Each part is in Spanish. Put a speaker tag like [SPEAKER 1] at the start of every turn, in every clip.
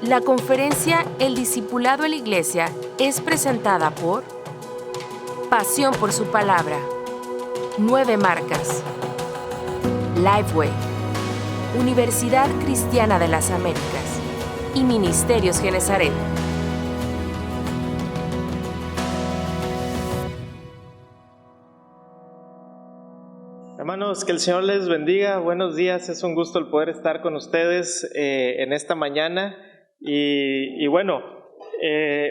[SPEAKER 1] La conferencia El Discipulado en la Iglesia es presentada por Pasión por su Palabra, 9 Marcas, Lifeway, Universidad Cristiana de las Américas y Ministerios Genezaret.
[SPEAKER 2] Hermanos, que el Señor les bendiga. Buenos días, es un gusto el poder estar con ustedes en esta mañana.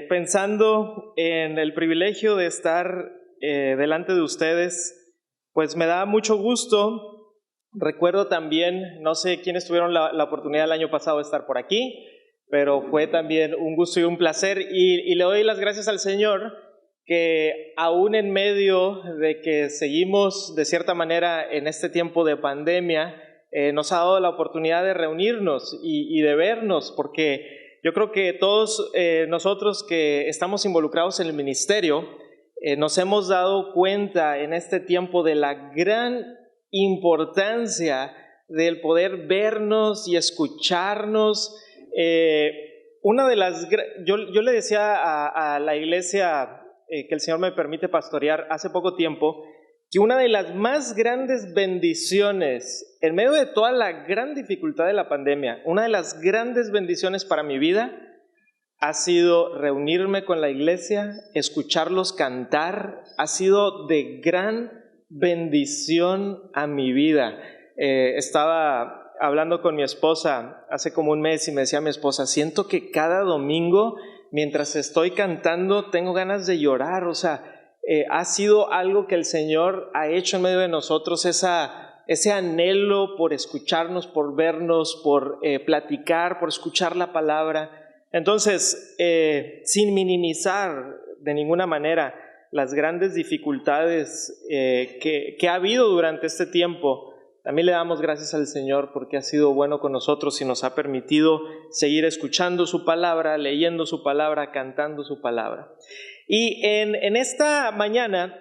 [SPEAKER 2] Pensando en el privilegio de estar delante de ustedes, pues me da mucho gusto. Recuerdo también, no sé quiénes tuvieron la oportunidad el año pasado de estar por aquí, pero fue también un gusto y un placer. Y le doy las gracias al Señor que aún en medio de que seguimos de cierta manera en este tiempo de pandemia, nos ha dado la oportunidad de reunirnos y de vernos, porque yo creo que todos nosotros que estamos involucrados en el ministerio, nos hemos dado cuenta en este tiempo de la gran importancia del poder vernos y escucharnos. Yo le decía a la iglesia que el Señor me permite pastorear hace poco tiempo, que una de las más grandes bendiciones, en medio de toda la gran dificultad de la pandemia, una de las grandes bendiciones para mi vida ha sido reunirme con la iglesia, escucharlos cantar. Ha sido de gran bendición a mi vida. Estaba hablando con mi esposa hace como un mes y me decía mi esposa, siento que cada domingo mientras estoy cantando tengo ganas de llorar. O sea, ha sido algo que el Señor ha hecho en medio de nosotros, ese anhelo por escucharnos, por vernos, por platicar, por escuchar la palabra. Entonces, sin minimizar de ninguna manera las grandes dificultades que ha habido durante este tiempo, también le damos gracias al Señor porque ha sido bueno con nosotros y nos ha permitido seguir escuchando su palabra, leyendo su palabra, cantando su palabra. Y en esta mañana,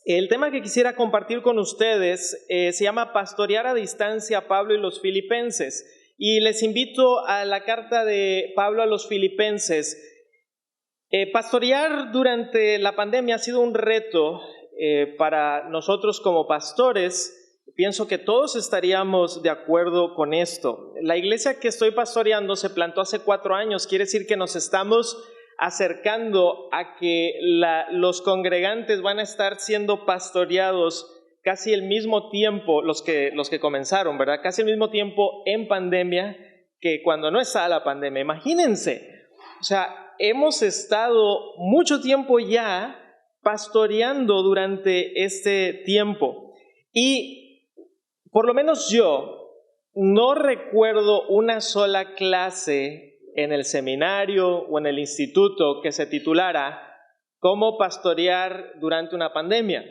[SPEAKER 2] el tema que quisiera compartir con ustedes se llama Pastorear a distancia, Pablo y los Filipenses. Y les invito a la carta de Pablo a los Filipenses. Pastorear durante la pandemia ha sido un reto para nosotros como pastores. Pienso que todos estaríamos de acuerdo con esto. La iglesia que estoy pastoreando se plantó hace 4 años, quiere decir que nos estamos acercando a que los congregantes van a estar siendo pastoreados casi el mismo tiempo, los que comenzaron, ¿verdad? Casi el mismo tiempo en pandemia que cuando no estaba la pandemia. Imagínense, o sea, hemos estado mucho tiempo ya pastoreando durante este tiempo y por lo menos yo no recuerdo una sola clase en el seminario o en el instituto que se titulara ¿Cómo pastorear durante una pandemia?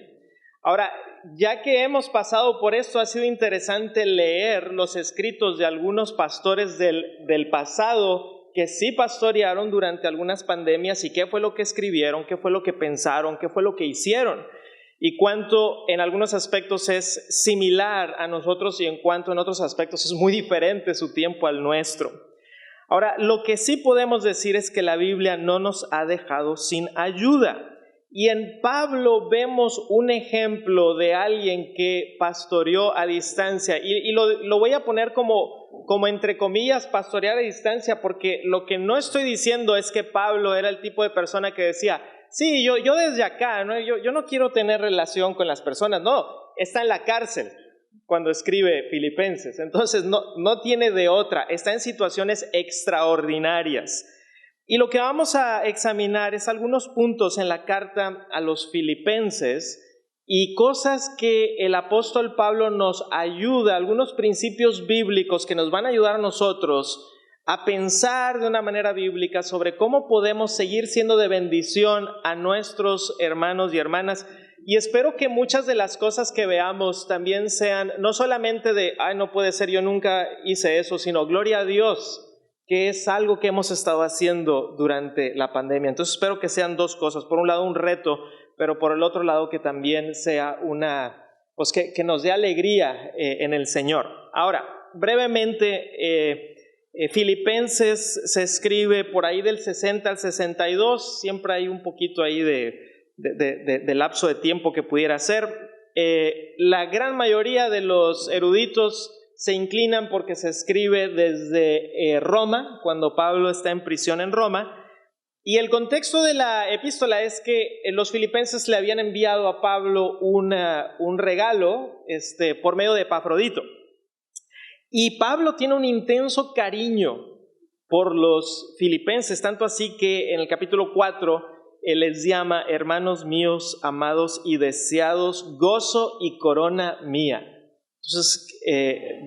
[SPEAKER 2] Ahora, ya que hemos pasado por esto, ha sido interesante leer los escritos de algunos pastores del pasado que sí pastorearon durante algunas pandemias y qué fue lo que escribieron, qué fue lo que pensaron, qué fue lo que hicieron. Y cuánto en algunos aspectos es similar a nosotros y en cuanto en otros aspectos es muy diferente su tiempo al nuestro. Ahora, lo que sí podemos decir es que la Biblia no nos ha dejado sin ayuda. Y en Pablo vemos un ejemplo de alguien que pastoreó a distancia. Y lo voy a poner como entre comillas, pastorear a distancia, porque lo que no estoy diciendo es que Pablo era el tipo de persona que decía, sí, yo desde acá, ¿no? Yo no quiero tener relación con las personas. No, está en la cárcel cuando escribe Filipenses. Entonces no tiene de otra, está en situaciones extraordinarias. Y lo que vamos a examinar es algunos puntos en la carta a los Filipenses y cosas que el apóstol Pablo nos ayuda, algunos principios bíblicos que nos van a ayudar a nosotros a pensar de una manera bíblica sobre cómo podemos seguir siendo de bendición a nuestros hermanos y hermanas. Y espero que muchas de las cosas que veamos también sean no solamente de, ay, no puede ser, yo nunca hice eso, sino gloria a Dios, que es algo que hemos estado haciendo durante la pandemia. Entonces espero que sean dos cosas, por un lado un reto, pero por el otro lado que también sea pues que nos dé alegría en el Señor. Ahora, brevemente, Filipenses se escribe por ahí del 60 al 62, siempre hay un poquito ahí de lapso de tiempo que pudiera ser. La gran mayoría de los eruditos se inclinan porque se escribe desde Roma, cuando Pablo está en prisión en Roma. Y el contexto de la epístola es que los filipenses le habían enviado a Pablo un regalo por medio de Epafrodito. Y Pablo tiene un intenso cariño por los filipenses, tanto así que en el capítulo 4 él les llama hermanos míos, amados y deseados, gozo y corona mía. Entonces,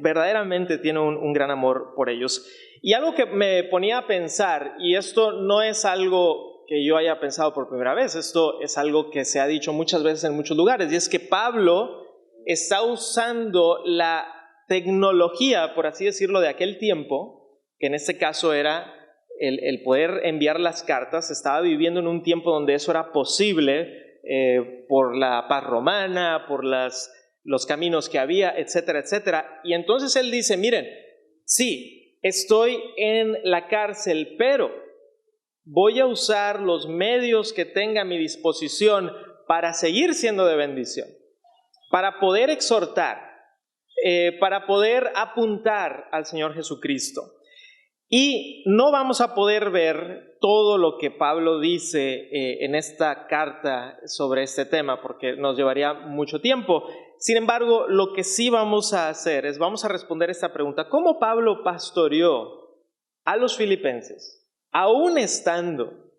[SPEAKER 2] verdaderamente tiene un gran amor por ellos. Y algo que me ponía a pensar, y esto no es algo que yo haya pensado por primera vez, esto es algo que se ha dicho muchas veces en muchos lugares, y es que Pablo está usando la tecnología, por así decirlo, de aquel tiempo, que en este caso era el poder enviar las cartas. Estaba viviendo en un tiempo donde eso era posible por la paz romana, por los caminos que había, etcétera, etcétera. Y entonces él dice, miren, sí, estoy en la cárcel, pero voy a usar los medios que tenga a mi disposición para seguir siendo de bendición, para poder exhortar, para poder apuntar al Señor Jesucristo. Y no vamos a poder ver todo lo que Pablo dice en esta carta sobre este tema, porque nos llevaría mucho tiempo. Sin embargo, lo que sí vamos a hacer es, vamos a responder esta pregunta: ¿cómo Pablo pastoreó a los filipenses, aún estando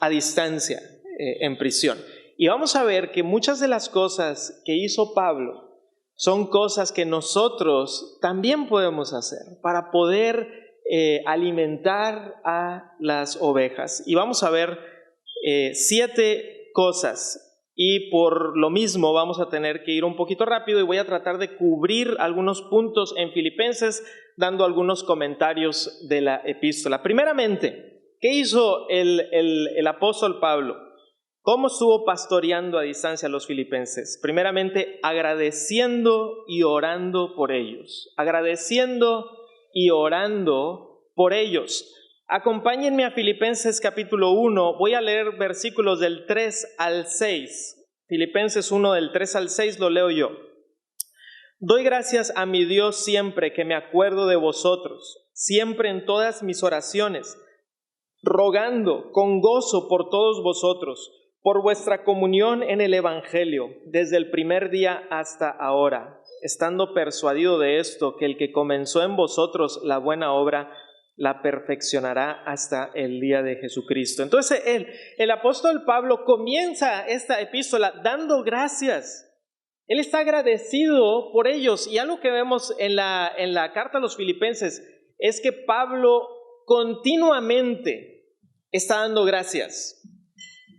[SPEAKER 2] a distancia en prisión? Y vamos a ver que muchas de las cosas que hizo Pablo son cosas que nosotros también podemos hacer para poder alimentar a las ovejas. Y vamos a ver 7 cosas. Y por lo mismo vamos a tener que ir un poquito rápido y voy a tratar de cubrir algunos puntos en Filipenses, dando algunos comentarios de la epístola. Primeramente, ¿qué hizo el apóstol Pablo? ¿Cómo estuvo pastoreando a distancia a los filipenses? Primeramente, agradeciendo y orando por ellos. Agradeciendo y orando por ellos. Acompáñenme a Filipenses capítulo 1, voy a leer versículos del 3 al 6. Filipenses 1 del 3 al 6 lo leo yo. Doy gracias a mi Dios siempre que me acuerdo de vosotros, siempre en todas mis oraciones, rogando con gozo por todos vosotros, por vuestra comunión en el Evangelio, desde el primer día hasta ahora, estando persuadido de esto, que el que comenzó en vosotros la buena obra, la perfeccionará hasta el día de Jesucristo. Entonces el apóstol Pablo comienza esta epístola dando gracias. Él está agradecido por ellos. Y algo que vemos en la carta a los filipenses es que Pablo continuamente está dando gracias.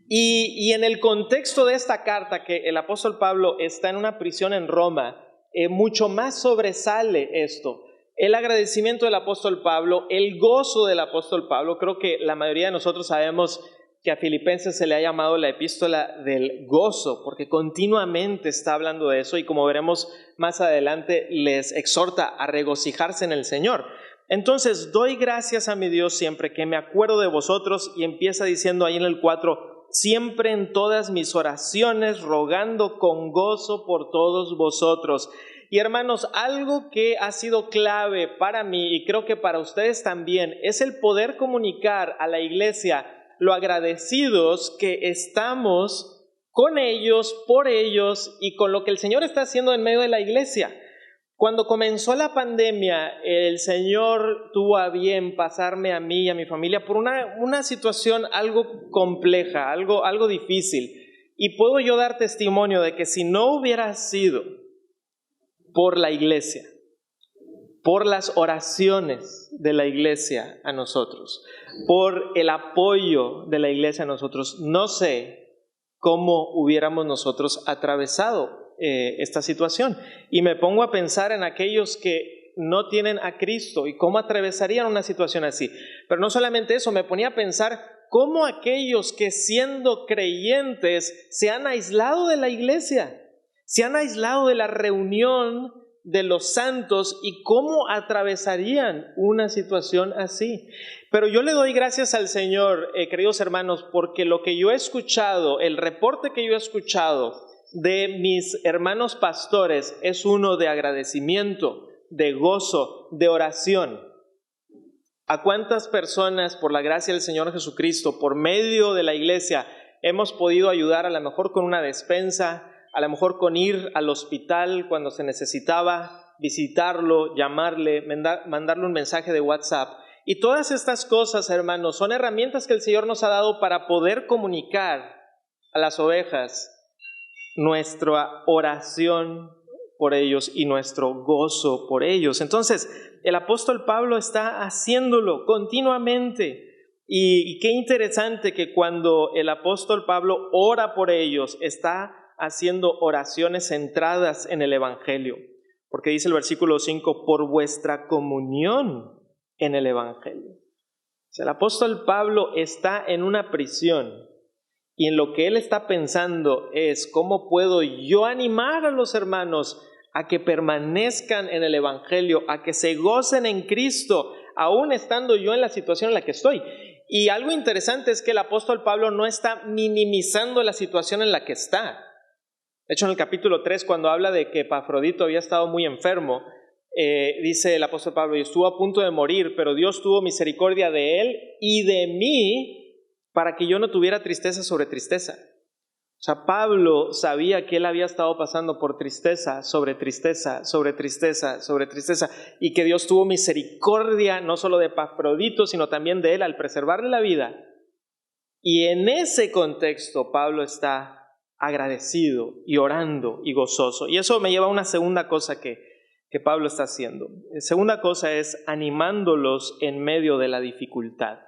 [SPEAKER 2] Y en el contexto de esta carta, que el apóstol Pablo está en una prisión en Roma, mucho más sobresale esto. El agradecimiento del apóstol Pablo, el gozo del apóstol Pablo. Creo que la mayoría de nosotros sabemos que a Filipenses se le ha llamado la epístola del gozo, porque continuamente está hablando de eso y, como veremos más adelante, les exhorta a regocijarse en el Señor. Entonces, doy gracias a mi Dios siempre que me acuerdo de vosotros, y empieza diciendo ahí en el 4, siempre en todas mis oraciones, rogando con gozo por todos vosotros. Y hermanos, algo que ha sido clave para mí, y creo que para ustedes también, es el poder comunicar a la iglesia lo agradecidos que estamos con ellos, por ellos y con lo que el Señor está haciendo en medio de la iglesia. Cuando comenzó la pandemia, el Señor tuvo a bien pasarme a mí y a mi familia por una situación algo compleja, algo difícil. Y puedo yo dar testimonio de que si no hubiera sido por la iglesia, por las oraciones de la iglesia a nosotros, por el apoyo de la iglesia a nosotros, no sé cómo hubiéramos nosotros atravesado esta situación. Y me pongo a pensar en aquellos que no tienen a Cristo y cómo atravesarían una situación así. Pero no solamente eso, me ponía a pensar cómo aquellos que, siendo creyentes, se han aislado de la iglesia, se han aislado de la reunión de los santos y cómo atravesarían una situación así. Pero yo le doy gracias al Señor, queridos hermanos, porque lo que yo he escuchado, el reporte que yo he escuchado de mis hermanos pastores es uno de agradecimiento, de gozo, de oración. ¿A cuántas personas, por la gracia del Señor Jesucristo, por medio de la iglesia, hemos podido ayudar, a lo mejor con una despensa, a lo mejor con ir al hospital cuando se necesitaba, visitarlo, llamarle, mandarle un mensaje de WhatsApp? Y todas estas cosas, hermanos, son herramientas que el Señor nos ha dado para poder comunicar a las ovejas nuestra oración por ellos y nuestro gozo por ellos. Entonces, el apóstol Pablo está haciéndolo continuamente. Y qué interesante que cuando el apóstol Pablo ora por ellos, está haciendo oraciones centradas en el Evangelio. Porque dice el versículo 5, por vuestra comunión en el Evangelio. O sea, el apóstol Pablo está en una prisión y en lo que él está pensando es cómo puedo yo animar a los hermanos a que permanezcan en el Evangelio, a que se gocen en Cristo, aún estando yo en la situación en la que estoy. Y algo interesante es que el apóstol Pablo no está minimizando la situación en la que está. De hecho, en el capítulo 3, cuando habla de que Epafrodito había estado muy enfermo, dice el apóstol Pablo, y estuvo a punto de morir, pero Dios tuvo misericordia de él y de mí para que yo no tuviera tristeza sobre tristeza. O sea, Pablo sabía que él había estado pasando por tristeza, sobre tristeza, sobre tristeza, sobre tristeza, y que Dios tuvo misericordia no solo de Epafrodito, sino también de él al preservarle la vida. Y en ese contexto Pablo está agradecido y orando y gozoso. Y eso me lleva a una segunda cosa que Pablo está haciendo. La segunda cosa es animándolos en medio de la dificultad.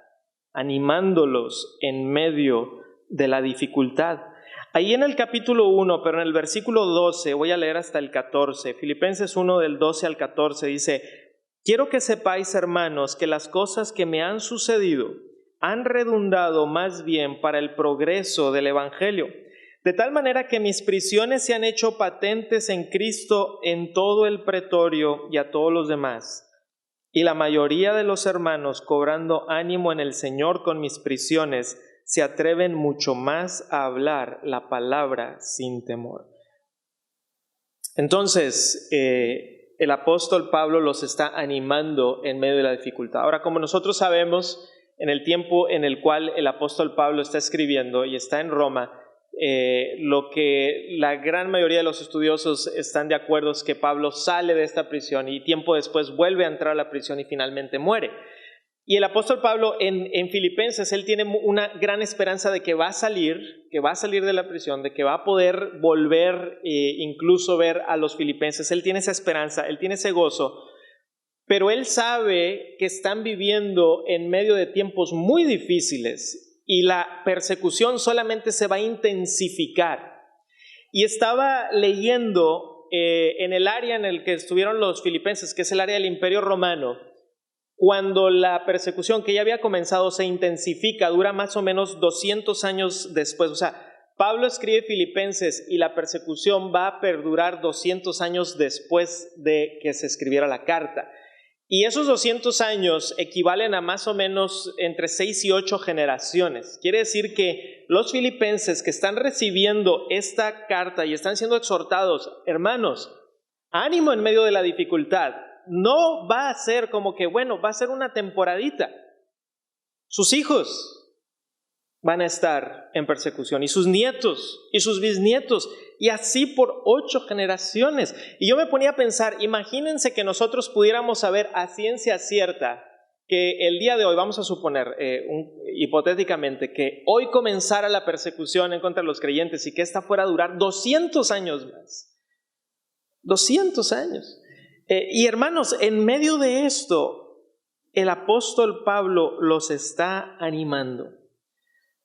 [SPEAKER 2] Animándolos en medio de la dificultad. Ahí en el capítulo 1, pero en el versículo 12, voy a leer hasta el 14, Filipenses 1 del 12 al 14 dice, quiero que sepáis, hermanos, que las cosas que me han sucedido han redundado más bien para el progreso del Evangelio, de tal manera que mis prisiones se han hecho patentes en Cristo en todo el pretorio y a todos los demás. Y la mayoría de los hermanos, cobrando ánimo en el Señor con mis prisiones, se atreven mucho más a hablar la palabra sin temor. Entonces, el apóstol Pablo los está animando en medio de la dificultad. Ahora, como nosotros sabemos, en el tiempo en el cual el apóstol Pablo está escribiendo y está en Roma, lo que la gran mayoría de los estudiosos están de acuerdo es que Pablo sale de esta prisión y tiempo después vuelve a entrar a la prisión y finalmente muere. Y el apóstol Pablo en Filipenses, él tiene una gran esperanza de que va a salir de la prisión, de que va a poder volver incluso ver a los filipenses. Él tiene esa esperanza, él tiene ese gozo, pero él sabe que están viviendo en medio de tiempos muy difíciles y la persecución solamente se va a intensificar. Y estaba leyendo en el área en el que estuvieron los filipenses, que es el área del Imperio Romano, cuando la persecución que ya había comenzado se intensifica, dura más o menos 200 años después. O sea, Pablo escribe Filipenses y la persecución va a perdurar 200 años después de que se escribiera la carta. Y esos 200 años equivalen a más o menos entre 6 y 8 generaciones. Quiere decir que los filipenses que están recibiendo esta carta y están siendo exhortados, hermanos, ánimo en medio de la dificultad. No va a ser como que, bueno, va a ser una temporadita. Sus hijos van a estar en persecución y sus nietos y sus bisnietos y así por 8 generaciones. Y yo me ponía a pensar, imagínense que nosotros pudiéramos saber a ciencia cierta que el día de hoy, vamos a suponer hipotéticamente que hoy comenzara la persecución en contra de los creyentes y que esta fuera a durar 200 años más. 200 años. Y hermanos, en medio de esto, el apóstol Pablo los está animando.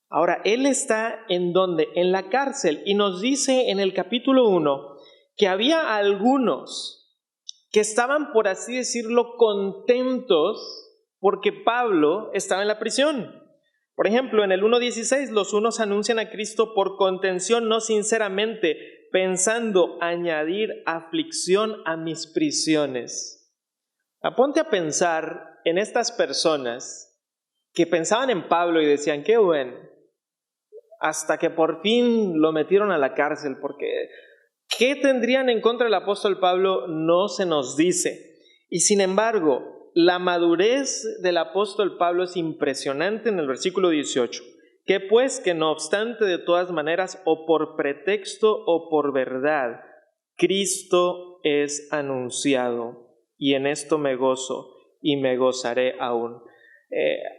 [SPEAKER 2] Ahora, él está ¿en dónde? En la cárcel, y nos dice en el capítulo 1 que había algunos que estaban, por así decirlo, contentos porque Pablo estaba en la prisión. Por ejemplo, en el 1:16, los unos anuncian a Cristo por contención, no sinceramente, pensando añadir aflicción a mis prisiones. Ponte a pensar en estas personas que pensaban en Pablo y decían, qué bueno, hasta que por fin lo metieron a la cárcel, porque ¿qué tendrían en contra del apóstol Pablo? No se nos dice. Y sin embargo, la madurez del apóstol Pablo es impresionante en el versículo 18. Que pues que no obstante de todas maneras, o por pretexto o por verdad, Cristo es anunciado, y en esto me gozo y me gozaré aún.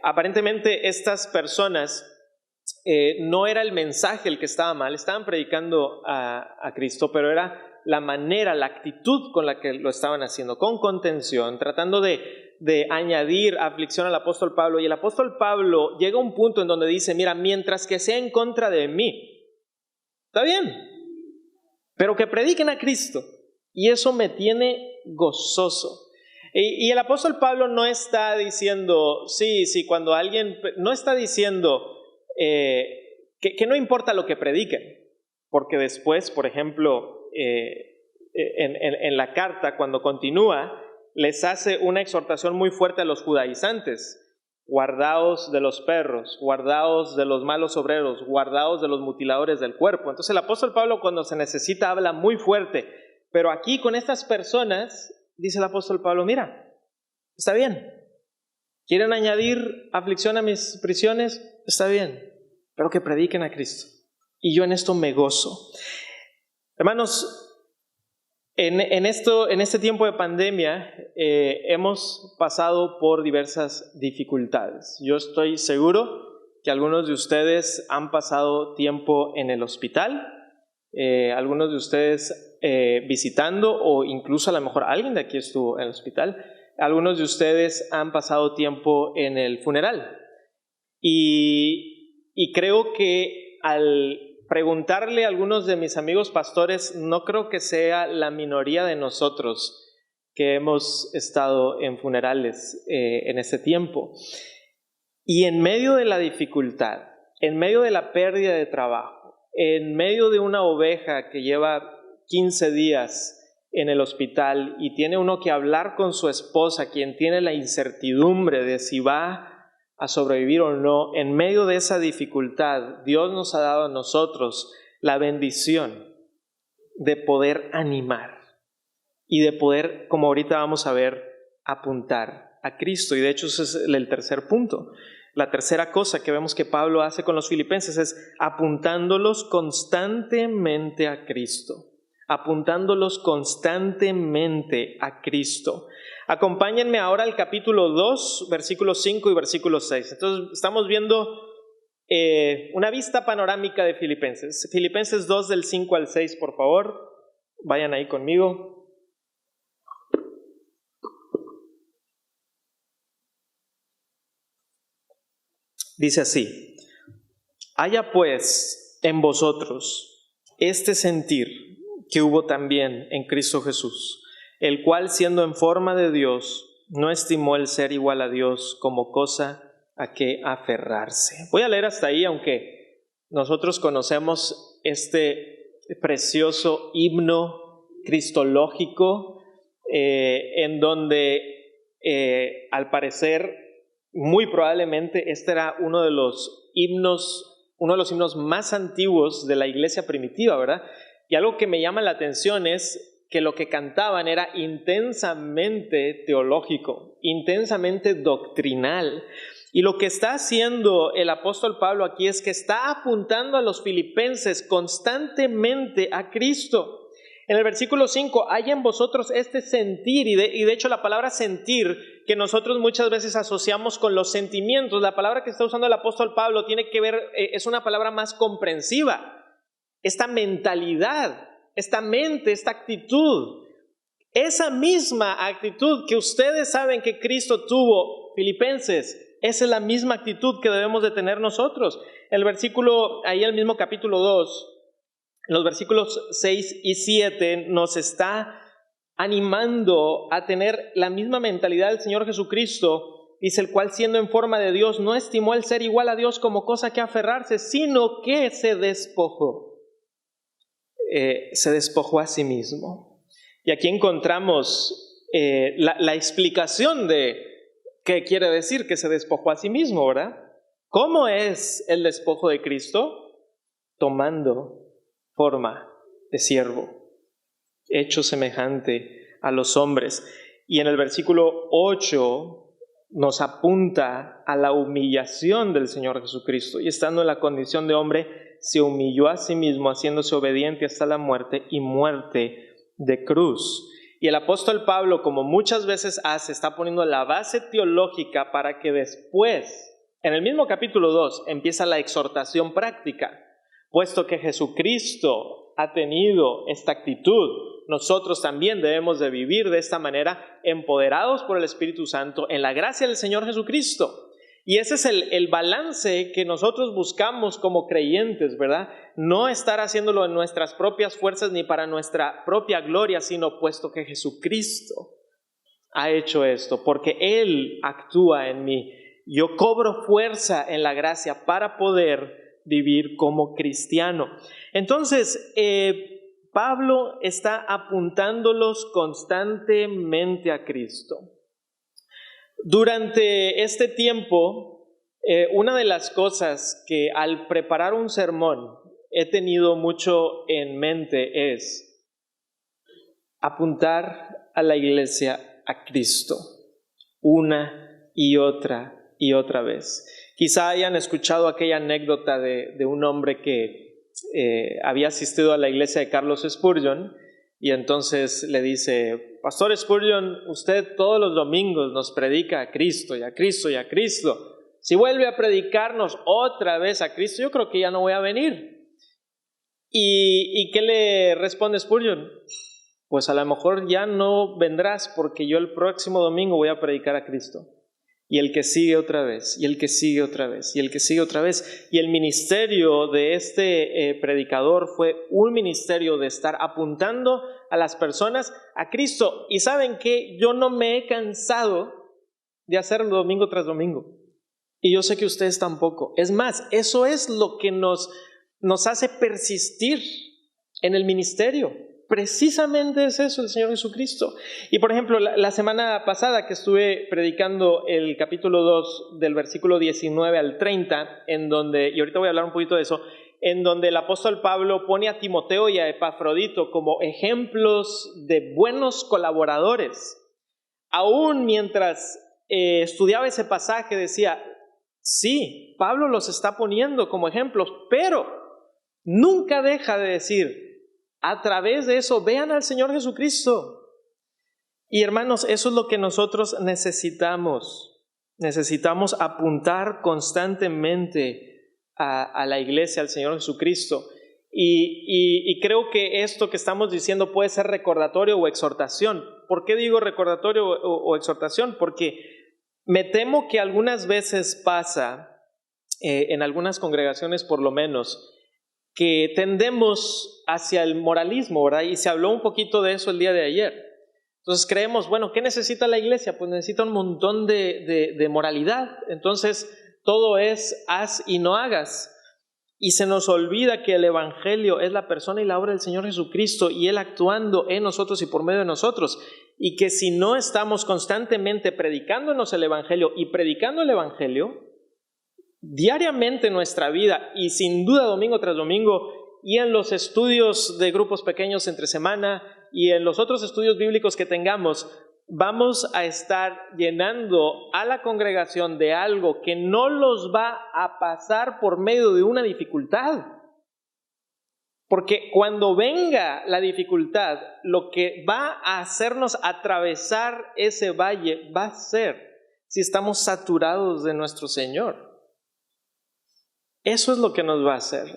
[SPEAKER 2] Aparentemente estas personas no era el mensaje el que estaba mal, estaban predicando a Cristo, pero era la manera, la actitud con la que lo estaban haciendo, con contención, tratando de añadir aflicción al apóstol Pablo. Y el apóstol Pablo llega a un punto en donde dice, mira, mientras que sea en contra de mí, está bien, pero que prediquen a Cristo, y eso me tiene gozoso. Y el apóstol Pablo no está diciendo, sí, cuando alguien, no está diciendo que no importa lo que prediquen, porque después, por ejemplo, en la carta, cuando continúa, les hace una exhortación muy fuerte a los judaizantes. Guardaos de los perros, guardaos de los malos obreros, guardaos de los mutiladores del cuerpo. Entonces el apóstol Pablo, cuando se necesita, habla muy fuerte. Pero aquí con estas personas, dice el apóstol Pablo, mira, está bien. ¿Quieren añadir aflicción a mis prisiones? Está bien, pero que prediquen a Cristo. Y yo en esto me gozo. Hermanos, en este tiempo de pandemia hemos pasado por diversas dificultades. Yo estoy seguro que algunos de ustedes han pasado tiempo en el hospital, algunos de ustedes visitando, o incluso a lo mejor alguien de aquí estuvo en el hospital. Algunos de ustedes han pasado tiempo en el funeral. Y creo que al preguntarle a algunos de mis amigos pastores, no creo que sea la minoría de nosotros que hemos estado en funerales en ese tiempo. Y en medio de la dificultad, en medio de la pérdida de trabajo, en medio de una oveja que lleva 15 días en el hospital y tiene uno que hablar con su esposa, quien tiene la incertidumbre de si va a sobrevivir o no, en medio de esa dificultad, Dios nos ha dado a nosotros la bendición de poder animar y de poder, como ahorita vamos a ver, apuntar a Cristo. Y de hecho ese es el tercer punto. La tercera cosa que vemos que Pablo hace con los filipenses es apuntándolos constantemente a Cristo. Apuntándolos constantemente a Cristo. Acompáñenme ahora al capítulo 2, versículos 5 y versículo 6. Entonces estamos viendo una vista panorámica de Filipenses. Filipenses 2 del 5 al 6, por favor. Vayan ahí conmigo. Dice así: haya pues en vosotros este sentir que hubo también en Cristo Jesús, el cual, siendo en forma de Dios, no estimó el ser igual a Dios como cosa a que aferrarse. Voy a leer hasta ahí, aunque nosotros conocemos este precioso himno cristológico, en donde al parecer, muy probablemente, este era uno de los himnos más antiguos de la iglesia primitiva, ¿verdad? Y algo que me llama la atención es que lo que cantaban era intensamente teológico, intensamente doctrinal. Y lo que está haciendo el apóstol Pablo aquí es que está apuntando a los filipenses constantemente a Cristo. En el versículo 5, hay en vosotros este sentir, y de hecho la palabra sentir, que nosotros muchas veces asociamos con los sentimientos, la palabra que está usando el apóstol Pablo tiene que ver, es una palabra más comprensiva. Esta mentalidad, esta mente, esta actitud, esa misma actitud que ustedes saben que Cristo tuvo, filipenses, esa es la misma actitud que debemos de tener nosotros. El versículo, ahí el mismo capítulo 2, los versículos 6 y 7 nos está animando a tener la misma mentalidad del Señor Jesucristo. Dice: el cual, siendo en forma de Dios, no estimó el ser igual a Dios como cosa que aferrarse, sino que se despojó. se despojó a sí mismo. Y aquí encontramos la explicación de qué quiere decir que se despojó a sí mismo, ¿verdad? ¿Cómo es el despojo de Cristo? Tomando forma de siervo, hecho semejante a los hombres. Y en el versículo 8 nos apunta a la humillación del Señor Jesucristo. Y estando en la condición de hombre, se humilló a sí mismo, haciéndose obediente hasta la muerte y muerte de cruz. Y el apóstol Pablo, como muchas veces hace, está poniendo la base teológica para que después, en el mismo capítulo 2, empieza la exhortación práctica. Puesto que Jesucristo ha tenido esta actitud, nosotros también debemos de vivir de esta manera, empoderados por el Espíritu Santo en la gracia del Señor Jesucristo. Y ese es el balance que nosotros buscamos como creyentes, ¿verdad? No estar haciéndolo en nuestras propias fuerzas ni para nuestra propia gloria, sino puesto que Jesucristo ha hecho esto, porque Él actúa en mí. Yo cobro fuerza en la gracia para poder vivir como cristiano. Entonces, Pablo está apuntándolos constantemente a Cristo. Durante este tiempo, una de las cosas que al preparar un sermón he tenido mucho en mente es apuntar a la iglesia a Cristo una y otra vez. Quizá hayan escuchado aquella anécdota de un hombre que había asistido a la iglesia de Carlos Spurgeon y entonces le dice: Pastor Spurgeon, usted todos los domingos nos predica a Cristo y a Cristo y a Cristo. Si vuelve a predicarnos otra vez a Cristo, yo creo que ya no voy a venir. ¿Y qué le responde Spurgeon? Pues a lo mejor ya no vendrás porque yo el próximo domingo voy a predicar a Cristo. Y el que sigue otra vez, y el que sigue otra vez, y el que sigue otra vez. Y el ministerio de este predicador fue un ministerio de estar apuntando a las personas a Cristo. Y ¿saben qué? Yo no me he cansado de hacerlo domingo tras domingo. Y yo sé que ustedes tampoco. Es más, eso es lo que nos hace persistir en el ministerio. Precisamente es eso el Señor Jesucristo. Y por ejemplo, la semana pasada que estuve predicando el capítulo 2 del versículo 19 al 30, en donde, y ahorita voy a hablar un poquito de eso, en donde el apóstol Pablo pone a Timoteo y a Epafrodito como ejemplos de buenos colaboradores. Aún mientras estudiaba ese pasaje decía, sí, Pablo los está poniendo como ejemplos, pero nunca deja de decir, a través de eso, vean al Señor Jesucristo. Y hermanos, eso es lo que nosotros necesitamos. Necesitamos apuntar constantemente a la iglesia, al Señor Jesucristo. Y creo que esto que estamos diciendo puede ser recordatorio o exhortación. ¿Por qué digo recordatorio o exhortación? Porque me temo que algunas veces pasa, en algunas congregaciones por lo menos, que tendemos hacia el moralismo, ¿verdad? Y se habló un poquito de eso el día de ayer. Entonces creemos, bueno, ¿qué necesita la iglesia? Pues necesita un montón de moralidad. Entonces todo es haz y no hagas. Y se nos olvida que el evangelio es la persona y la obra del Señor Jesucristo y Él actuando en nosotros y por medio de nosotros. Y que si no estamos constantemente predicándonos el evangelio y predicando el evangelio diariamente en nuestra vida y sin duda domingo tras domingo y en los estudios de grupos pequeños entre semana y en los otros estudios bíblicos que tengamos, vamos a estar llenando a la congregación de algo que no los va a pasar por medio de una dificultad. Porque cuando venga la dificultad, lo que va a hacernos atravesar ese valle va a ser si estamos saturados de nuestro Señor. Eso es lo que nos va a hacer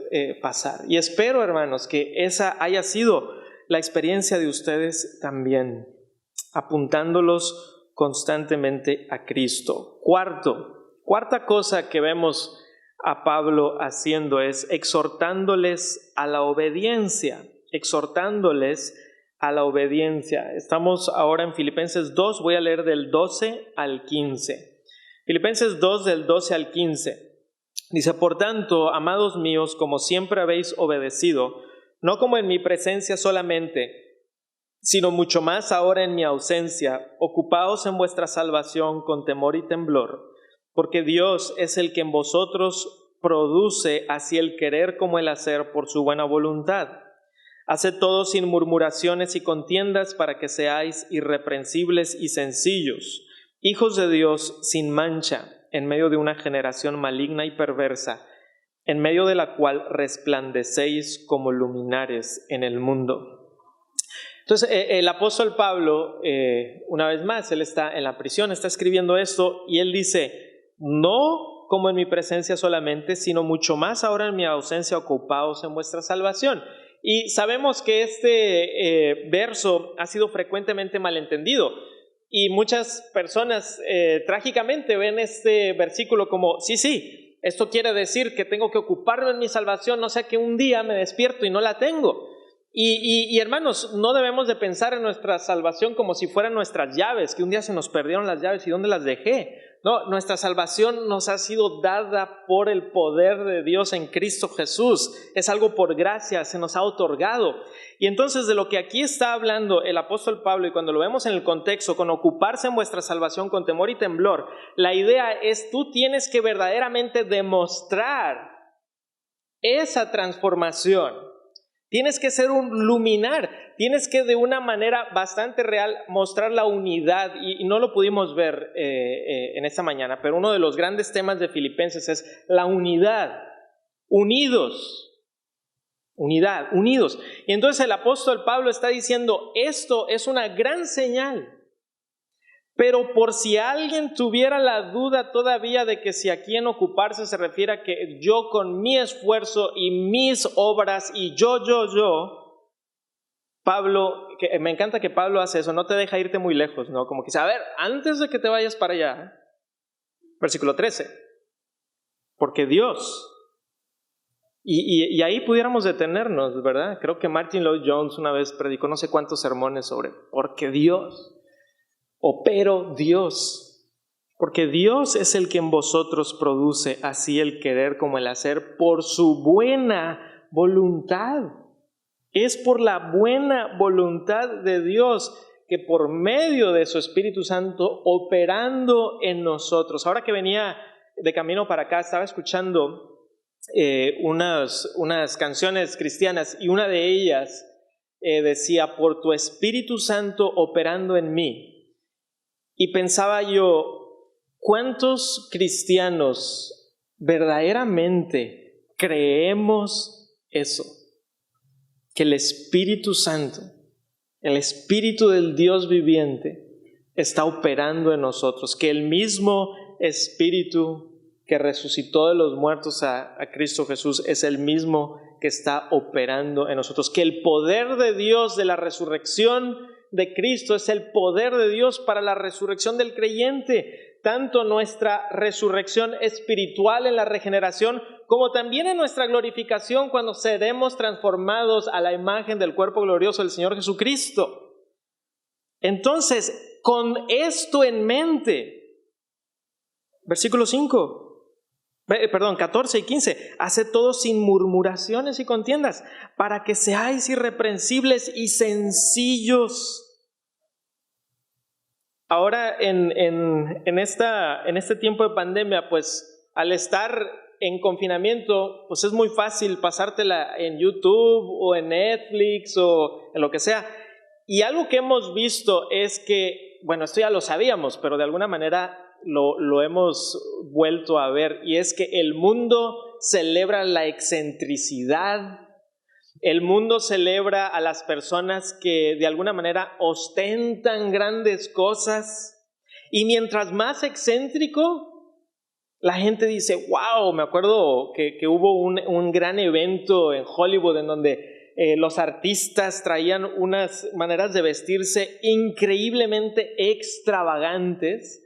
[SPEAKER 2] pasar. Y espero, hermanos, que esa haya sido la experiencia de ustedes también, apuntándolos constantemente a Cristo. Cuarta cosa que vemos a Pablo haciendo es exhortándoles a la obediencia. Estamos ahora en Filipenses 2, voy a leer del 12 al 15. Filipenses 2 del 12 al 15. Dice, por tanto, amados míos, como siempre habéis obedecido, no como en mi presencia solamente, sino mucho más ahora en mi ausencia. Ocupaos en vuestra salvación con temor y temblor, porque Dios es el que en vosotros produce así el querer como el hacer por su buena voluntad. Haced todo sin murmuraciones y contiendas, para que seáis irreprensibles y sencillos, hijos de Dios sin mancha, en medio de una generación maligna y perversa, en medio de la cual resplandecéis como luminares en el mundo. Entonces, el apóstol Pablo, una vez más, él está en la prisión, está escribiendo esto, y él dice, no como en mi presencia solamente, sino mucho más ahora en mi ausencia, ocupaos en vuestra salvación. Y sabemos que este verso ha sido frecuentemente malentendido, y muchas personas trágicamente ven este versículo como, sí, esto quiere decir que tengo que ocuparme en mi salvación, no sea que un día me despierto y no la tengo. Y hermanos, no debemos de pensar en nuestra salvación como si fueran nuestras llaves, que un día se nos perdieron las llaves y ¿dónde las dejé? No, nuestra salvación nos ha sido dada por el poder de Dios en Cristo Jesús. Es algo por gracia, se nos ha otorgado. Y entonces de lo que aquí está hablando el apóstol Pablo, y cuando lo vemos en el contexto, con ocuparse en vuestra salvación con temor y temblor, la idea es tú tienes que verdaderamente demostrar esa transformación. Tienes que ser un luminar, tienes que de una manera bastante real mostrar la unidad, y no lo pudimos ver en esta mañana, pero uno de los grandes temas de Filipenses es la unidad, unidos, unidad, unidos. Y entonces el apóstol Pablo está diciendo, esto es una gran señal. Pero por si alguien tuviera la duda todavía de que si aquí en ocuparse se refiere a que yo con mi esfuerzo y mis obras y yo, Pablo, que me encanta que Pablo hace eso, no te deja irte muy lejos, ¿no? Como que dice, a ver, antes de que te vayas para allá, versículo 13, porque Dios, y ahí pudiéramos detenernos, ¿verdad? Creo que Martin Lloyd-Jones una vez predicó no sé cuántos sermones sobre porque Dios, o pero Dios, porque Dios es el que en vosotros produce así el querer como el hacer por su buena voluntad. Es por la buena voluntad de Dios que por medio de su Espíritu Santo operando en nosotros. Ahora que venía de camino para acá, estaba escuchando unas canciones cristianas, y una de ellas decía, por tu Espíritu Santo operando en mí. Y pensaba yo, ¿cuántos cristianos verdaderamente creemos eso? Que el Espíritu Santo, el Espíritu del Dios viviente, está operando en nosotros, que el mismo Espíritu que resucitó de los muertos a Cristo Jesús es el mismo que está operando en nosotros, que el poder de Dios de la resurrección de Cristo es el poder de Dios para la resurrección del creyente, tanto nuestra resurrección espiritual en la regeneración, como también en nuestra glorificación cuando seremos transformados a la imagen del cuerpo glorioso del Señor Jesucristo. Entonces, con esto en mente, versículo 14 y 15, hace todo sin murmuraciones y contiendas, para que seáis irreprensibles y sencillos. Ahora en este tiempo de pandemia, pues al estar en confinamiento, pues es muy fácil pasártela en YouTube o en Netflix o en lo que sea. Y algo que hemos visto es que, bueno, esto ya lo sabíamos, pero de alguna manera lo hemos vuelto a ver, y es que el mundo celebra la excentricidad, el mundo celebra a las personas que de alguna manera ostentan grandes cosas, y mientras más excéntrico, la gente dice, wow, me acuerdo que hubo un gran evento en Hollywood en donde los artistas traían unas maneras de vestirse increíblemente extravagantes,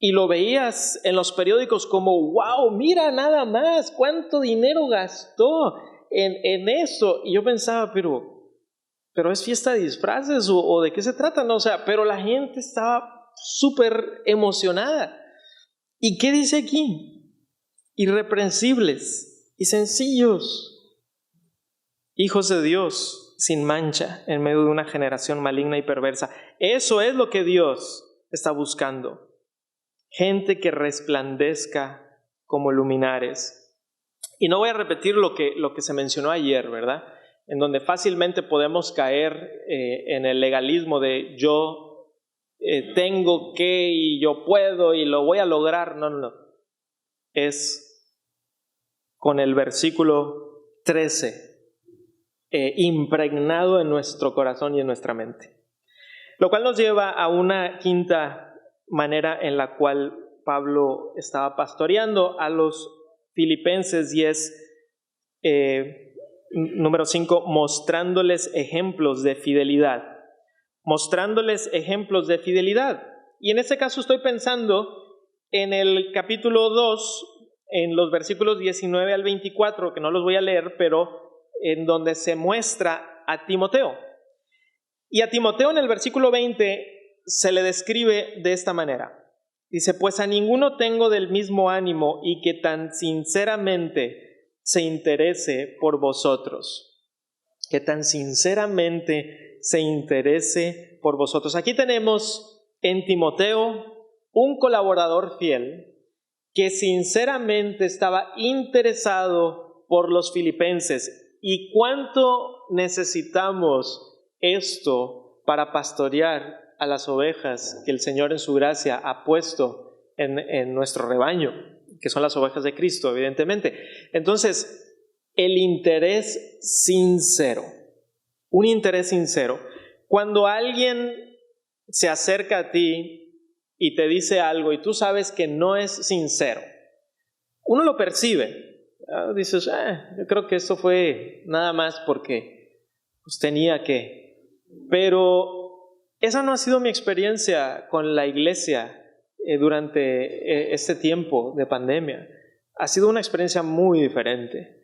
[SPEAKER 2] y lo veías en los periódicos como, wow, mira nada más, cuánto dinero gastó en eso. Y yo pensaba, pero es fiesta de disfraces o de qué se trata, ¿no? O sea, pero la gente estaba súper emocionada. ¿Y qué dice aquí? Irreprensibles y sencillos. hijos de Dios sin mancha en medio de una generación maligna y perversa. Eso es lo que Dios está buscando. Gente que resplandezca como luminares. Y no voy a repetir lo que se mencionó ayer, ¿verdad? En donde fácilmente podemos caer en el legalismo de yo tengo que y yo puedo y lo voy a lograr. No. Es con el versículo 13 impregnado en nuestro corazón y en nuestra mente. Lo cual nos lleva a una quinta manera en la cual Pablo estaba pastoreando a los filipenses, y es número 5, mostrándoles ejemplos de fidelidad. Mostrándoles ejemplos de fidelidad. Y en este caso estoy pensando en el capítulo 2, en los versículos 19 al 24, que no los voy a leer, pero en donde se muestra a Timoteo. Y a Timoteo en el versículo 20 se le describe de esta manera. Dice, pues a ninguno tengo del mismo ánimo y que tan sinceramente se interese por vosotros. Que tan sinceramente se interese por vosotros. Aquí tenemos en Timoteo un colaborador fiel que sinceramente estaba interesado por los filipenses. ¿Y cuánto necesitamos esto para pastorear a las ovejas que el Señor en su gracia ha puesto en nuestro rebaño, que son las ovejas de Cristo, evidentemente? Entonces, el interés sincero, un interés sincero. Cuando alguien se acerca a ti y te dice algo y tú sabes que no es sincero, uno lo percibe. Dices, yo creo que esto fue nada más porque pues, tenía que. Pero esa no ha sido mi experiencia con la iglesia durante este tiempo de pandemia. Ha sido una experiencia muy diferente.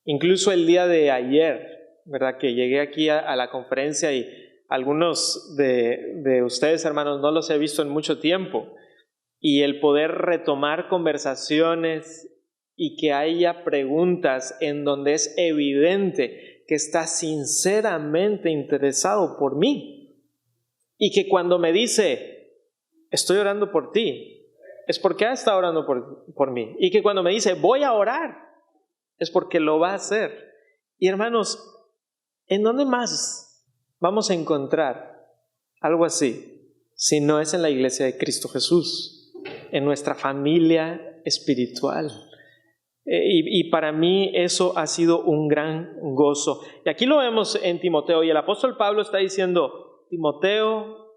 [SPEAKER 2] Incluso el día de ayer, ¿verdad? Que llegué aquí a la conferencia y algunos de ustedes, hermanos, no los he visto en mucho tiempo. Y el poder retomar conversaciones y que haya preguntas en donde es evidente que está sinceramente interesado por mí. Y que cuando me dice, estoy orando por ti, es porque ha estado orando por mí. Y que cuando me dice, voy a orar, es porque lo va a hacer. Y hermanos, ¿en dónde más vamos a encontrar algo así si no es en la iglesia de Cristo Jesús, en nuestra familia espiritual? Y para mí eso ha sido un gran gozo. Y aquí lo vemos en Timoteo, y el apóstol Pablo está diciendo, Timoteo,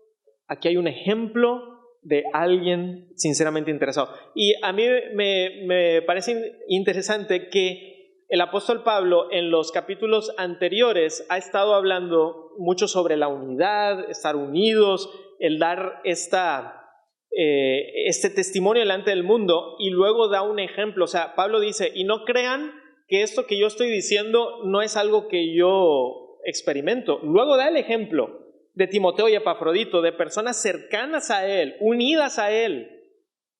[SPEAKER 2] aquí hay un ejemplo de alguien sinceramente interesado. Y a mí me parece interesante que el apóstol Pablo en los capítulos anteriores ha estado hablando mucho sobre la unidad, estar unidos, el dar este testimonio delante del mundo, y luego da un ejemplo. O sea, Pablo dice, y no crean que esto que yo estoy diciendo no es algo que yo experimento. Luego da el ejemplo de Timoteo y Epafrodito, de personas cercanas a él, unidas a él.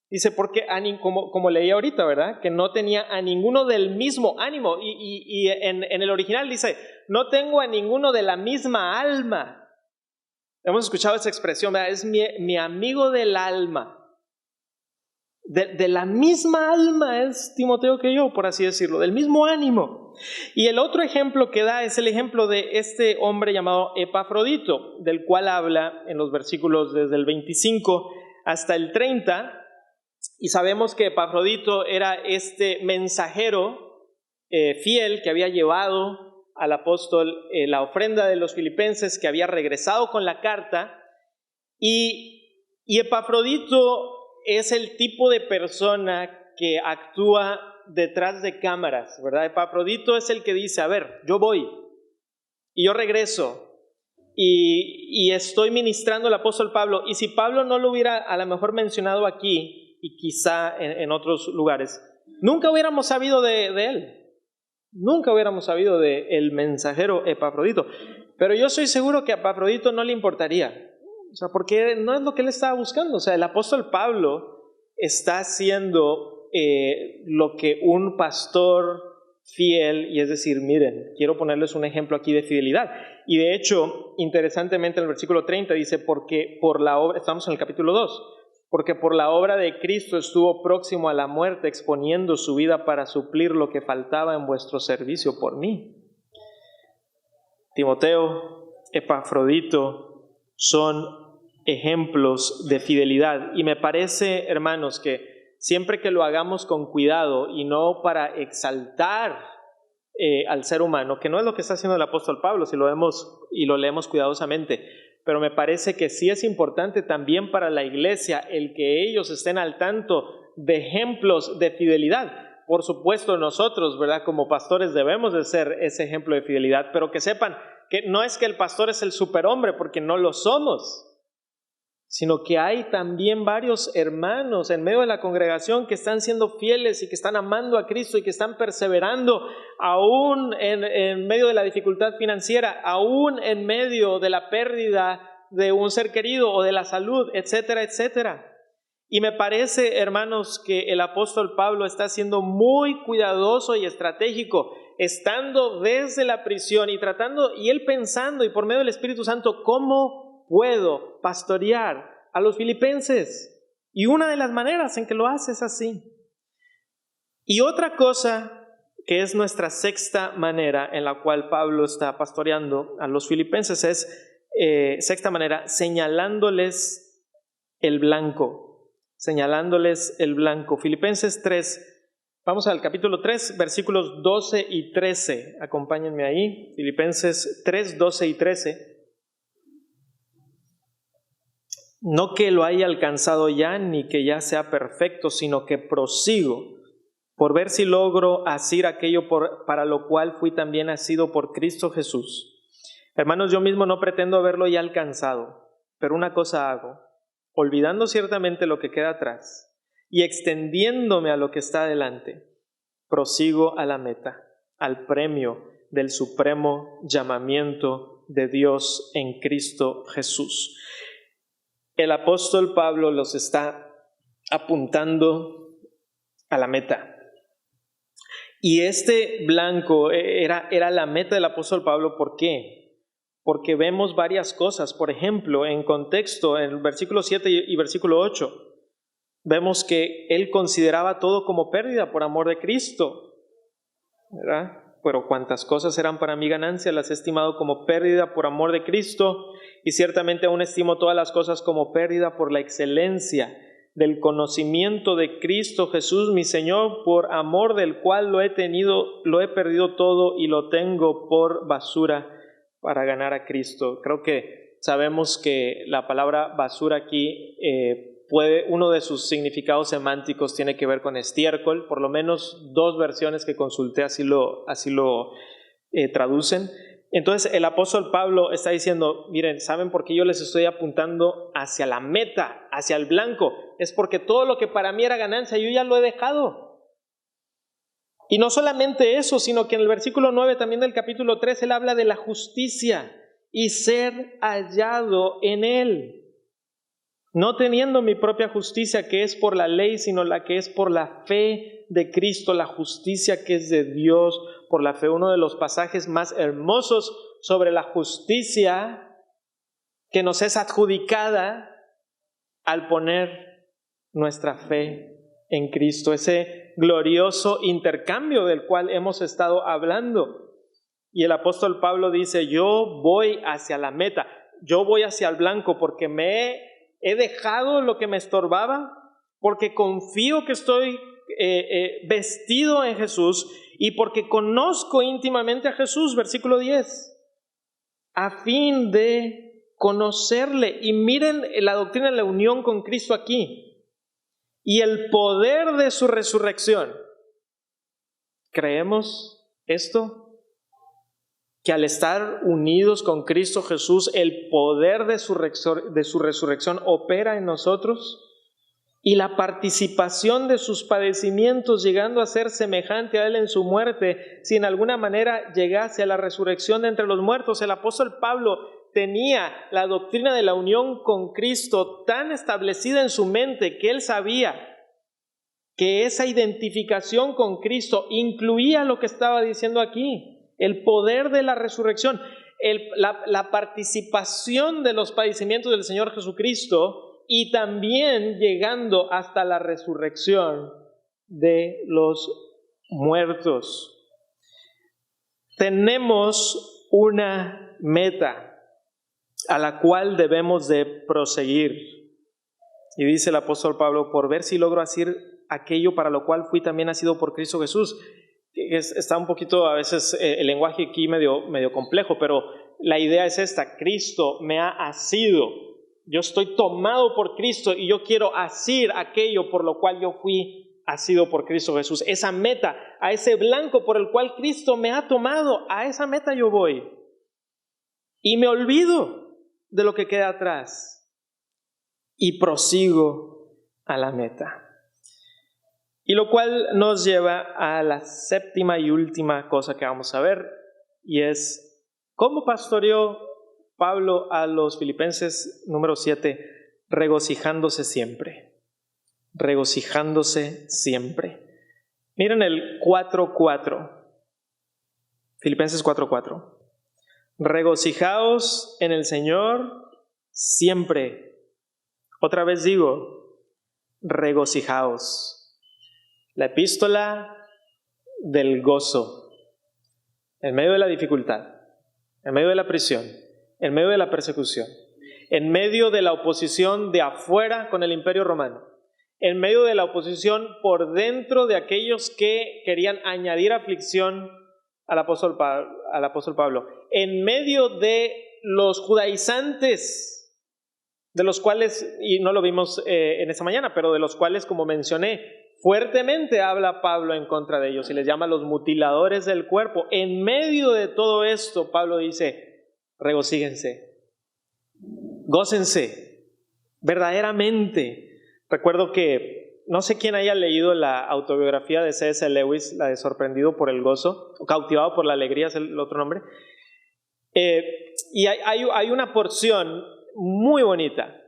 [SPEAKER 2] Dice, porque como leí ahorita, ¿verdad? Que no tenía a ninguno del mismo ánimo. Y en el original dice, no tengo a ninguno de la misma alma. Hemos escuchado esa expresión, ¿verdad? Es mi amigo del alma. De la misma alma es Timoteo que yo, por así decirlo, del mismo ánimo. Y el otro ejemplo que da es el ejemplo de este hombre llamado Epafrodito, del cual habla en los versículos desde el 25 hasta el 30. Y sabemos que Epafrodito era este mensajero fiel que había llevado al apóstol la ofrenda de los filipenses, que había regresado con la carta. Y Epafrodito es el tipo de persona que actúa detrás de cámaras, ¿verdad? Epafrodito es el que dice, a ver, yo voy y yo regreso y estoy ministrando al apóstol Pablo. Y si Pablo no lo hubiera a lo mejor mencionado aquí y quizá en otros lugares, nunca hubiéramos sabido de él. Nunca hubiéramos sabido del mensajero Epafrodito. Pero yo estoy seguro que a Epafrodito no le importaría. O sea, porque no es lo que él estaba buscando. O sea, el apóstol Pablo está haciendo lo que un pastor fiel, y es decir, miren, quiero ponerles un ejemplo aquí de fidelidad. Y de hecho, interesantemente en el versículo 30 dice, porque por la obra, estamos en el capítulo 2, porque por la obra de Cristo estuvo próximo a la muerte, exponiendo su vida para suplir lo que faltaba en vuestro servicio por mí. Timoteo, Epafrodito son ejemplos de fidelidad, y me parece, hermanos, que siempre que lo hagamos con cuidado y no para exaltar al ser humano, que no es lo que está haciendo el apóstol Pablo si lo vemos y lo leemos cuidadosamente, pero me parece que sí es importante también para la iglesia el que ellos estén al tanto de ejemplos de fidelidad. Por supuesto, nosotros, ¿verdad?, como pastores debemos de ser ese ejemplo de fidelidad, pero que sepan que no es que el pastor es el superhombre, porque no lo somos, sino que hay también varios hermanos en medio de la congregación que están siendo fieles y que están amando a Cristo y que están perseverando aún en medio de la dificultad financiera, aún en medio de la pérdida de un ser querido o de la salud, etcétera, etcétera. Y me parece, hermanos, que el apóstol Pablo está siendo muy cuidadoso y estratégico, estando desde la prisión y tratando, y él pensando, y por medio del Espíritu Santo, ¿cómo puedo pastorear a los filipenses? Y una de las maneras en que lo hace es así. Y otra cosa que es nuestra sexta manera en la cual Pablo está pastoreando a los filipenses es, sexta manera, señalándoles el blanco. Señalándoles el blanco. Filipenses 3, vamos al capítulo 3, versículos 12 y 13. Acompáñenme ahí. Filipenses 3, 12 y 13. No que lo haya alcanzado ya, ni que ya sea perfecto, sino que prosigo por ver si logro asir aquello para lo cual fui también asido por Cristo Jesús. Hermanos, yo mismo no pretendo haberlo ya alcanzado, pero una cosa hago, olvidando ciertamente lo que queda atrás y extendiéndome a lo que está adelante, prosigo a la meta, al premio del supremo llamamiento de Dios en Cristo Jesús. El apóstol Pablo los está apuntando a la meta. Y este blanco era la meta del apóstol Pablo. ¿Por qué? Porque vemos varias cosas. Por ejemplo, en contexto, en el versículo 7 y versículo 8, vemos que él consideraba todo como pérdida por amor de Cristo, ¿verdad? Pero cuantas cosas eran para mi ganancia, las he estimado como pérdida por amor de Cristo, y ciertamente aún estimo todas las cosas como pérdida por la excelencia del conocimiento de Cristo Jesús, mi Señor, por amor del cual lo he perdido todo y lo tengo por basura para ganar a Cristo. Creo que sabemos que la palabra basura aquí uno de sus significados semánticos tiene que ver con estiércol. Por lo menos dos versiones que consulté así lo traducen. Entonces el apóstol Pablo está diciendo, miren, ¿saben por qué yo les estoy apuntando hacia la meta, hacia el blanco? Es porque todo lo que para mí era ganancia, yo ya lo he dejado. Y no solamente eso, sino que en el versículo 9 también del capítulo 3, él habla de la justicia y ser hallado en él. No teniendo mi propia justicia que es por la ley, sino la que es por la fe de Cristo, la justicia que es de Dios por la fe. Uno de los pasajes más hermosos sobre la justicia que nos es adjudicada al poner nuestra fe en Cristo, ese glorioso intercambio del cual hemos estado hablando. Y el apóstol Pablo dice, yo voy hacia la meta, yo voy hacia el blanco porque he dejado lo que me estorbaba, porque confío que estoy vestido en Jesús y porque conozco íntimamente a Jesús, versículo 10, a fin de conocerle. Y miren la doctrina de la unión con Cristo aquí y el poder de su resurrección. ¿Creemos esto? Que al estar unidos con Cristo Jesús, el poder de su resurrección opera en nosotros, y la participación de sus padecimientos, llegando a ser semejante a Él en su muerte, si en alguna manera llegase a la resurrección de entre los muertos. El apóstol Pablo tenía la doctrina de la unión con Cristo tan establecida en su mente que él sabía que esa identificación con Cristo incluía lo que estaba diciendo aquí, el poder de la resurrección, la participación de los padecimientos del Señor Jesucristo y también llegando hasta la resurrección de los muertos. Tenemos una meta a la cual debemos de proseguir. Y dice el apóstol Pablo, por ver si logro hacer aquello para lo cual fui también nacido por Cristo Jesús. Está un poquito a veces el lenguaje aquí medio complejo, pero la idea es esta: Cristo me ha asido. Yo estoy tomado por Cristo y yo quiero asir aquello por lo cual yo fui asido por Cristo Jesús. Esa meta, a ese blanco por el cual Cristo me ha tomado, a esa meta yo voy. Y me olvido de lo que queda atrás y prosigo a la meta. Y lo cual nos lleva a la séptima y última cosa que vamos a ver, y es cómo pastoreó Pablo a los Filipenses, número 7, regocijándose siempre. Regocijándose siempre. Miren el 4:4. Filipenses 4:4. Regocijaos en el Señor siempre. Otra vez digo, regocijaos. La epístola del gozo. En medio de la dificultad, en medio de la prisión, en medio de la persecución, en medio de la oposición de afuera con el Imperio Romano, en medio de la oposición por dentro de aquellos que querían añadir aflicción al apóstol Pablo, en medio de los judaizantes, de los cuales, y no lo vimos en esta mañana, pero de los cuales, como mencioné, fuertemente habla Pablo en contra de ellos y les llama los mutiladores del cuerpo. En medio de todo esto, Pablo dice, regocíjense, gócense, verdaderamente. Recuerdo que, no sé quién haya leído la autobiografía de C.S. Lewis, la de Sorprendido por el gozo, o Cautivado por la alegría es el otro nombre, y hay una porción muy bonita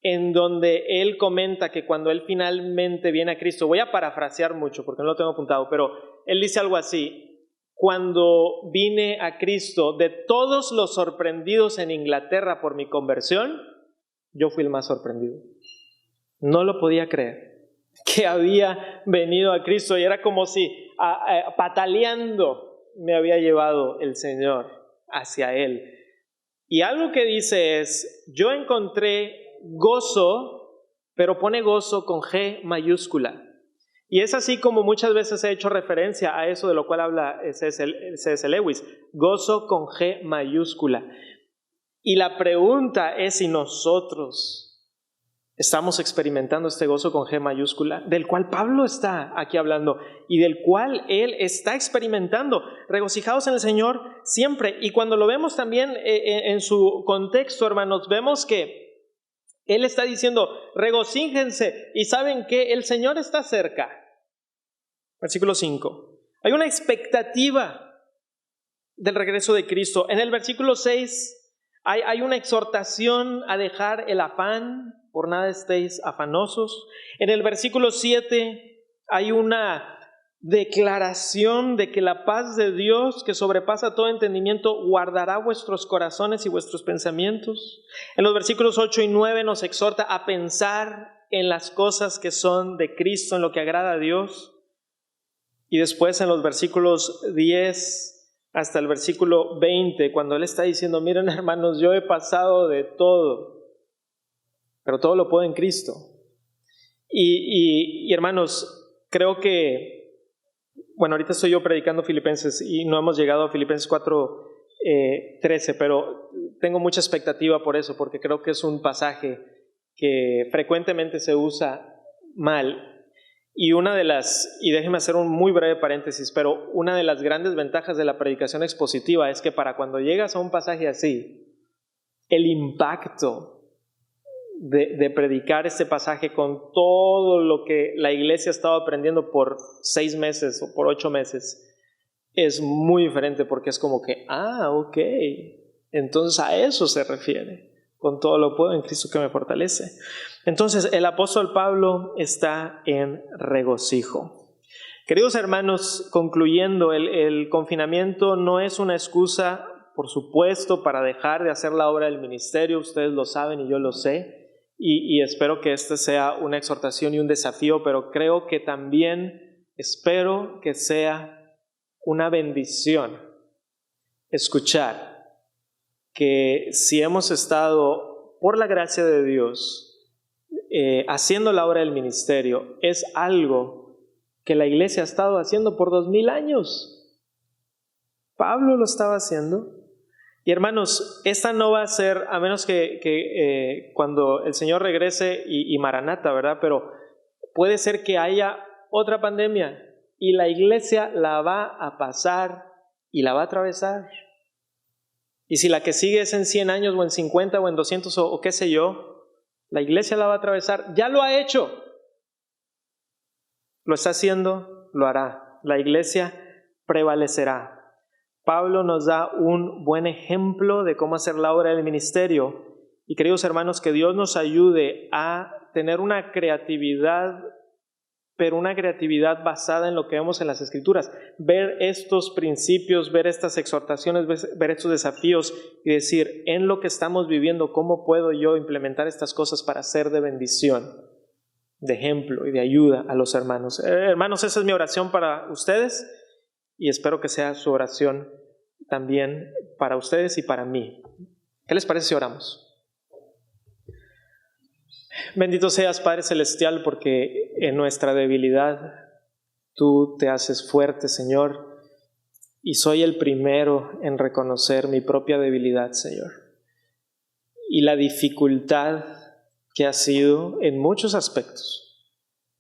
[SPEAKER 2] en donde él comenta que cuando él finalmente viene a Cristo, voy a parafrasear mucho porque no lo tengo apuntado, pero él dice algo así: cuando vine a Cristo, de todos los sorprendidos en Inglaterra por mi conversión, yo fui el más sorprendido. No lo podía creer, que había venido a Cristo, y era como si pataleando me había llevado el Señor hacia Él. Y algo que dice es, yo encontré gozo, pero pone gozo con G mayúscula. Y es así como muchas veces he hecho referencia a eso de lo cual habla C.S. Lewis, gozo con G mayúscula. Y la pregunta es si nosotros estamos experimentando este gozo con G mayúscula, del cual Pablo está aquí hablando y del cual él está experimentando. Regocijaos en el Señor siempre. Y cuando lo vemos también en su contexto, hermanos, vemos que él está diciendo, regocíjense, y saben que el Señor está cerca. Versículo 5. Hay una expectativa del regreso de Cristo. En el versículo 6 hay una exhortación a dejar el afán, por nada estéis afanosos. En el versículo 7 hay una declaración de que la paz de Dios, que sobrepasa todo entendimiento, guardará vuestros corazones y vuestros pensamientos. En los versículos 8 y 9 nos exhorta a pensar en las cosas que son de Cristo, en lo que agrada a Dios. Y después en los versículos 10 hasta el versículo 20, cuando Él está diciendo, miren hermanos, yo he pasado de todo, pero todo lo puedo en Cristo. Y hermanos, creo que, bueno, ahorita estoy yo predicando Filipenses y no hemos llegado a Filipenses 4:13, pero tengo mucha expectativa por eso, porque creo que es un pasaje que frecuentemente se usa mal. Y déjeme hacer un muy breve paréntesis, pero una de las grandes ventajas de la predicación expositiva es que para cuando llegas a un pasaje así, el impacto de predicar este pasaje con todo lo que la iglesia ha estado aprendiendo por 6 meses o por 8 meses es muy diferente, porque es como que, ok, entonces a eso se refiere con todo lo puedo en Cristo que me fortalece. Entonces, el apóstol Pablo está en regocijo. Queridos hermanos, concluyendo, el confinamiento no es una excusa, por supuesto, para dejar de hacer la obra del ministerio. Ustedes lo saben y yo lo sé. Y espero que este sea una exhortación y un desafío, pero creo que también espero que sea una bendición escuchar que si hemos estado, por la gracia de Dios, haciendo la obra del ministerio, es algo que la iglesia ha estado haciendo por 2000 años. Pablo lo estaba haciendo. Y hermanos, esta no va a ser, a menos que cuando el Señor regrese y Maranata, ¿verdad? Pero puede ser que haya otra pandemia y la iglesia la va a pasar y la va a atravesar. Y si la que sigue es en 100 años o en 50 o en 200 o qué sé yo, la iglesia la va a atravesar. Ya lo ha hecho. Lo está haciendo, lo hará. La iglesia prevalecerá. Pablo nos da un buen ejemplo de cómo hacer la obra del ministerio. Y queridos hermanos, que Dios nos ayude a tener una creatividad, pero una creatividad basada en lo que vemos en las Escrituras. Ver estos principios, ver estas exhortaciones, ver estos desafíos y decir, en lo que estamos viviendo, ¿cómo puedo yo implementar estas cosas para ser de bendición, de ejemplo y de ayuda a los hermanos? Hermanos, esa es mi oración para ustedes y espero que sea su oración también para ustedes y para mí. ¿Qué les parece si oramos? Bendito seas, Padre Celestial, porque en nuestra debilidad tú te haces fuerte, Señor, y soy el primero en reconocer mi propia debilidad, Señor, y la dificultad que ha sido en muchos aspectos,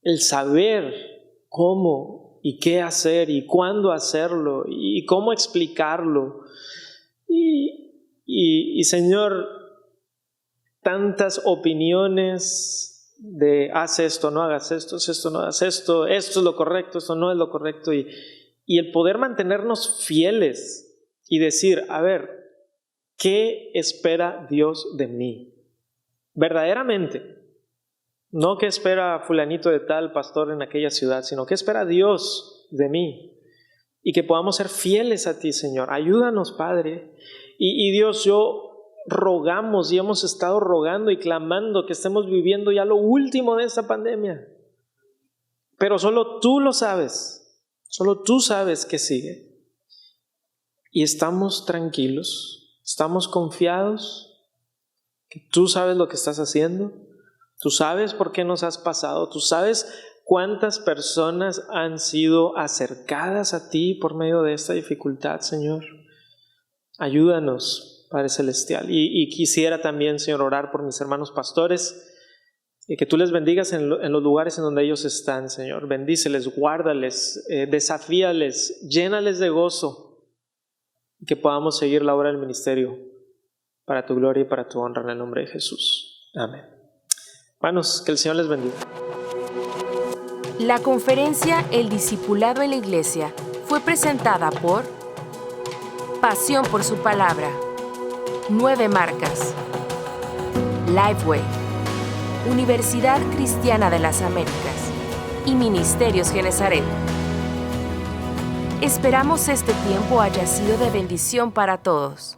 [SPEAKER 2] el saber cómo y qué hacer y cuándo hacerlo y cómo explicarlo y Señor, tantas opiniones de haz esto, no hagas esto, haz esto, no hagas esto, esto es lo correcto, esto no es lo correcto, y el poder mantenernos fieles y decir, a ver, ¿qué espera Dios de mí? Verdaderamente, no qué espera fulanito de tal pastor en aquella ciudad, sino qué espera Dios de mí, y que podamos ser fieles a ti, Señor. Ayúdanos, Padre, y Dios, yo rogamos y hemos estado rogando y clamando que estemos viviendo ya lo último de esta pandemia, pero solo tú lo sabes, solo tú sabes qué sigue, y estamos tranquilos, estamos confiados que tú sabes lo que estás haciendo, tú sabes por qué nos has pasado, tú sabes cuántas personas han sido acercadas a ti por medio de esta dificultad, Señor. Ayúdanos, Padre Celestial, y quisiera también, Señor, orar por mis hermanos pastores y que tú les bendigas en los lugares en donde ellos están, Señor. Bendíceles, guárdales, desafíales, llénales de gozo, y que podamos seguir la obra del ministerio para tu gloria y para tu honra en el nombre de Jesús. Amén. Hermanos, que el Señor les bendiga.
[SPEAKER 1] La conferencia El Discipulado en la Iglesia fue presentada por Pasión por su Palabra, 9 Marcas, Lifeway, Universidad Cristiana de las Américas y Ministerios Genezaret. Esperamos este tiempo haya sido de bendición para todos.